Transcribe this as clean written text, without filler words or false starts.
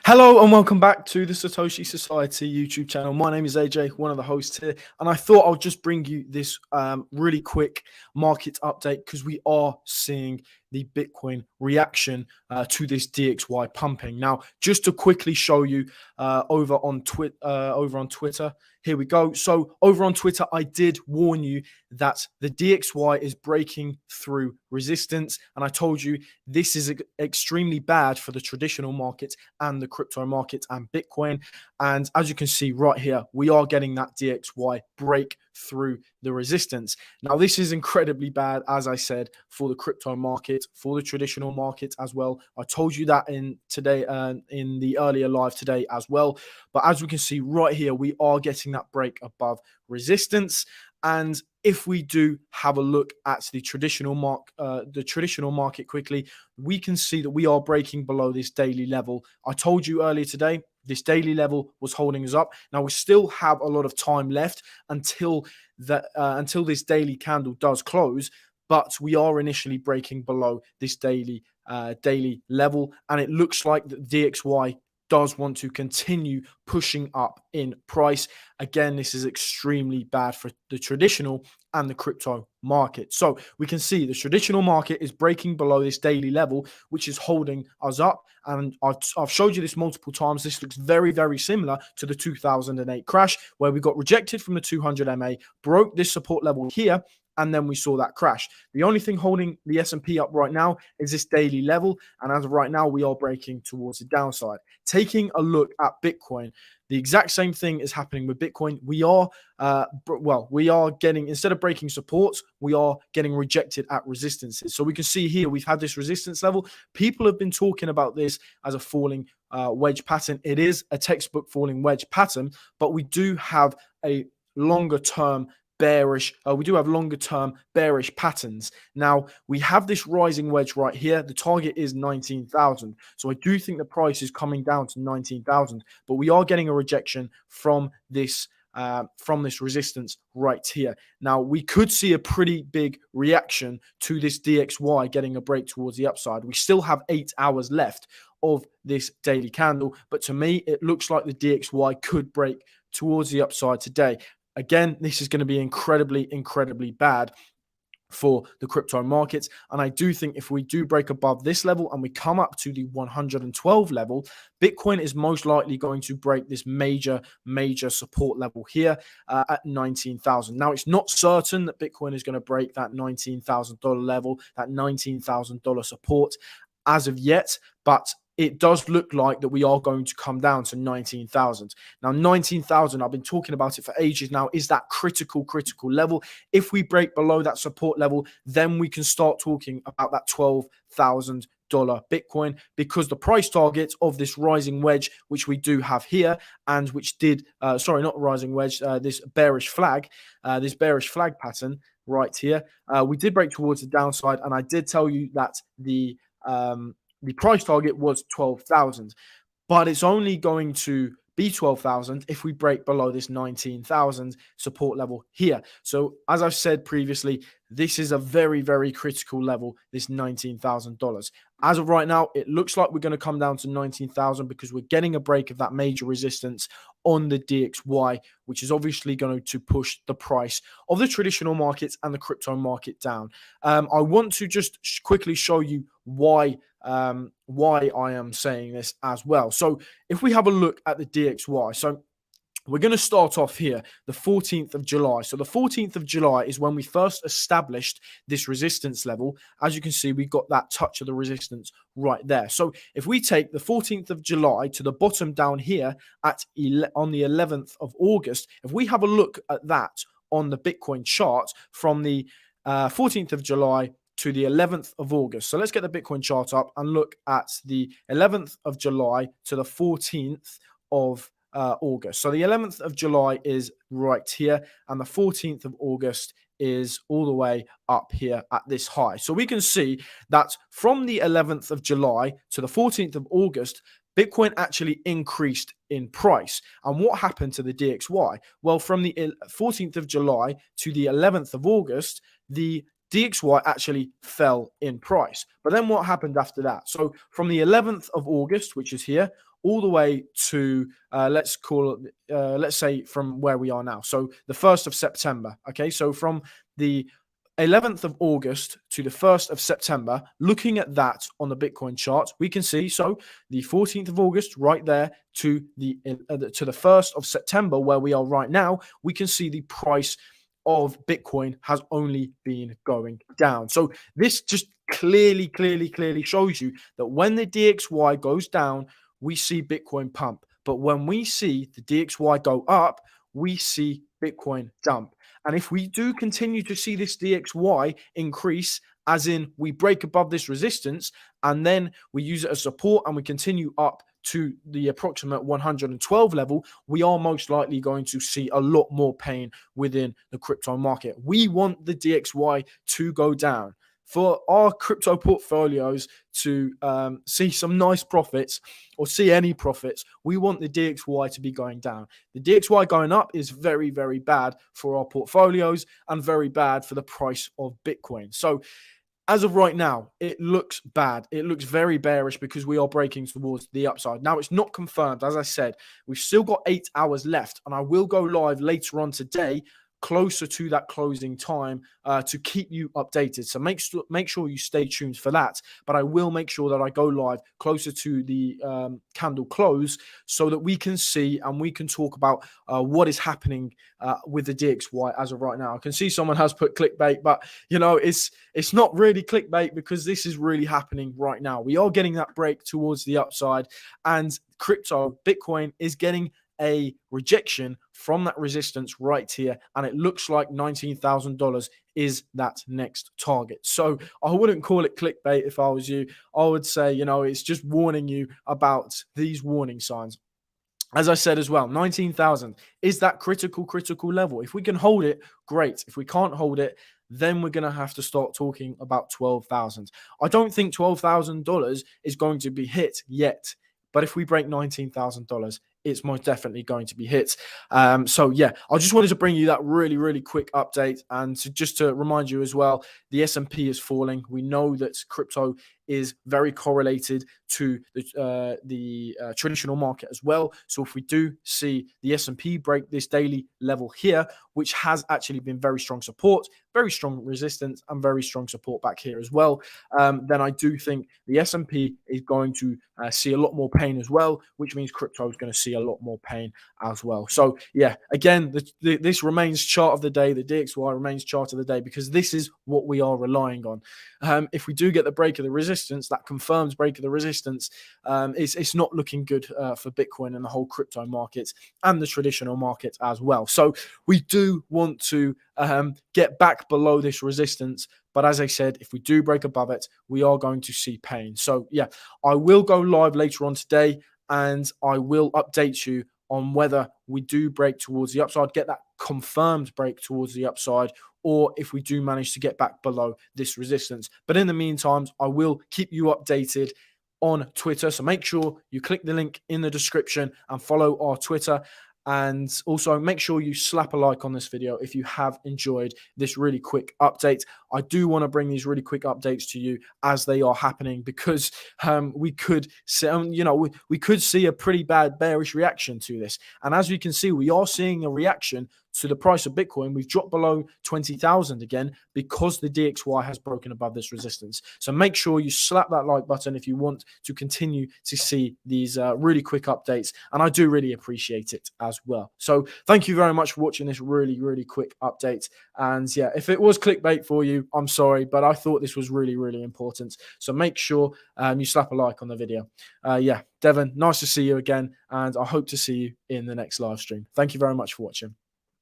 Hello and welcome back to the Satoshi Society YouTube channel. My name is AJ, one of the hosts here, and I thought I'll just bring you this really quick market update because we are seeing the Bitcoin reaction to this DXY pumping. Now, just to quickly show you over on Twitter, here we go. So over on Twitter, I did warn you that the DXY is breaking through resistance, and I told you this is extremely bad for the traditional markets and the crypto market and Bitcoin. And as you can see right here, we are getting that DXY break through the resistance. Now, this is incredibly bad, as I said, for the crypto market, for the traditional market as well. I told you that in the earlier live today as well. But as we can see right here, we are getting that break above resistance. And if we do have a look at the traditional market quickly, we can see that we are breaking below this daily level. I told you earlier today, this daily level was holding us up. Now we still have a lot of time left until this daily candle does close, but we are initially breaking below this daily level, and it looks like the DXY does want to continue pushing up in price. Again, this is extremely bad for the traditional and the crypto market. So we can see the traditional market is breaking below this daily level, which is holding us up. And I've showed you this multiple times. This looks very, very similar to the 2008 crash, where we got rejected from the 200 MA, broke this support level here, and then we saw that crash. The only thing holding the S&P up right now is this daily level. And as of right now, we are breaking towards the downside. Taking a look at Bitcoin, the exact same thing is happening with Bitcoin. We are getting, instead of breaking supports, we are getting rejected at resistances. So we can see here, we've had this resistance level. People have been talking about this as a falling wedge pattern. It is a textbook falling wedge pattern, but we do have a longer term bearish bearish patterns. Now we have this rising wedge right here. The target is 19,000, so I do think the price is coming down to 19,000, but we are getting a rejection from this resistance right here. Now we could see a pretty big reaction to this DXY getting a break towards the upside. We still have 8 hours left of this daily candle, but to me it looks like the DXY could break towards the upside today. Again, this is going to be incredibly, incredibly bad for the crypto markets. And I do think if we do break above this level and we come up to the 112 level, Bitcoin is most likely going to break this major support level here at 19,000. Now, it's not certain that Bitcoin is going to break that $19,000 level, that $19,000 support as of yet, but it does look like that we are going to come down to 19,000. Now, 19,000, I've been talking about it for ages now, is that critical level. If we break below that support level, then we can start talking about that $12,000 Bitcoin, because the price target of this rising wedge, which we do have here, and which did, sorry, not rising wedge, this bearish flag pattern right here, we did break towards the downside, and I did tell you that the price target was 12,000, but it's only going to be 12,000 if we break below this 19,000 support level here. So as I've said previously, this is a very, very critical level, this $19,000. As of right now, it looks like we're going to come down to 19,000 because we're getting a break of that major resistance on the DXY, which is obviously going to push the price of the traditional markets and the crypto market down. I want to just quickly show you why I am saying this as well. So if we have a look at the DXY, so we're going to start off here, the 14th of July. So the 14th of July is when we first established this resistance level. As you can see, we got that touch of the resistance right there. So if we take the 14th of July to the bottom down here on the 11th of August, if we have a look at that on the Bitcoin chart from the 14th of July to the 11th of August. So let's get the Bitcoin chart up and look at the 11th of July to the 14th of August. So the 11th of July is right here, and the 14th of August is all the way up here at this high. So we can see that from the 11th of July to the 14th of August, Bitcoin actually increased in price. And what happened to the DXY? Well, from the 14th of July to the 11th of August, the DXY actually fell in price. But then what happened after that? So from the 11th of August, which is here, all the way to let's say from where we are now. So the 1st of September. Okay, so from the 11th of August to the 1st of September, looking at that on the Bitcoin chart, we can see so the 14th of August right there to the 1st of September, where we are right now, we can see the price of Bitcoin has only been going down. So this just clearly shows you that when the DXY goes down, we see Bitcoin pump. But when we see the DXY go up, we see Bitcoin dump. And if we do continue to see this DXY increase, as in we break above this resistance and then we use it as support and we continue up to the approximate 112 level, we are most likely going to see a lot more pain within the crypto market. We want the DXY to go down. For our crypto portfolios to see some nice profits or see any profits, we want the DXY to be going down. The DXY going up is very, very bad for our portfolios and very bad for the price of Bitcoin. So as of right now, it looks bad. It looks very bearish because we are breaking towards the upside. Now, it's not confirmed. As I said, we've still got 8 hours left, and I will go live later on today, closer to that closing time, to keep you updated. So make sure you stay tuned for that. But I will make sure that I go live closer to the candle close so that we can see and we can talk about what is happening with the DXY as of right now. I can see someone has put clickbait, but it's not really clickbait because this is really happening right now. We are getting that break towards the upside, and crypto Bitcoin is getting a rejection from that resistance right here, and it looks like $19,000 is that next target. So I wouldn't call it clickbait if I was you. I would say, it's just warning you about these warning signs. As I said as well, 19,000 is that critical level. If we can hold it, great. If we can't hold it, then we're going to have to start talking about 12,000. I don't think $12,000 is going to be hit yet. But if we break $19,000, it's most definitely going to be hit. So yeah, I just wanted to bring you that really quick update, and just to remind you as well, the S&P is falling. We know that crypto is very correlated to the traditional market as well. So if we do see the S&P break this daily level here, which has actually been very strong support, very strong resistance, and very strong support back here as well, then I do think the S&P is going to see a lot more pain as well, which means crypto is going to see a lot more pain as well. So yeah, again, this remains chart of the day. The DXY remains chart of the day because this is what we are relying on. If we do get the break of the resistance, that confirms break of the resistance, it's not looking good for Bitcoin and the whole crypto market and the traditional market as well. So we do want to get back below this resistance. But as I said, if we do break above it, we are going to see pain. So yeah, I will go live later on today, and I will update you on whether we do break towards the upside, get that confirmed break towards the upside, or if we do manage to get back below this resistance. But in the meantime, I will keep you updated on Twitter. So make sure you click the link in the description and follow our Twitter. And also make sure you slap a like on this video if you have enjoyed this really quick update. I do want to bring these really quick updates to you as they are happening, because we could see, we could see a pretty bad bearish reaction to this. And as we can see, we are seeing a reaction to the price of Bitcoin. We've dropped below 20,000 again because the DXY has broken above this resistance. So make sure you slap that like button if you want to continue to see these really quick updates. And I do really appreciate it as well. So thank you very much for watching this really quick update. And yeah, if it was clickbait for you, I'm sorry, but I thought this was really important. So make sure you slap a like on the video. Yeah, Devon, nice to see you again. And I hope to see you in the next live stream. Thank you very much for watching.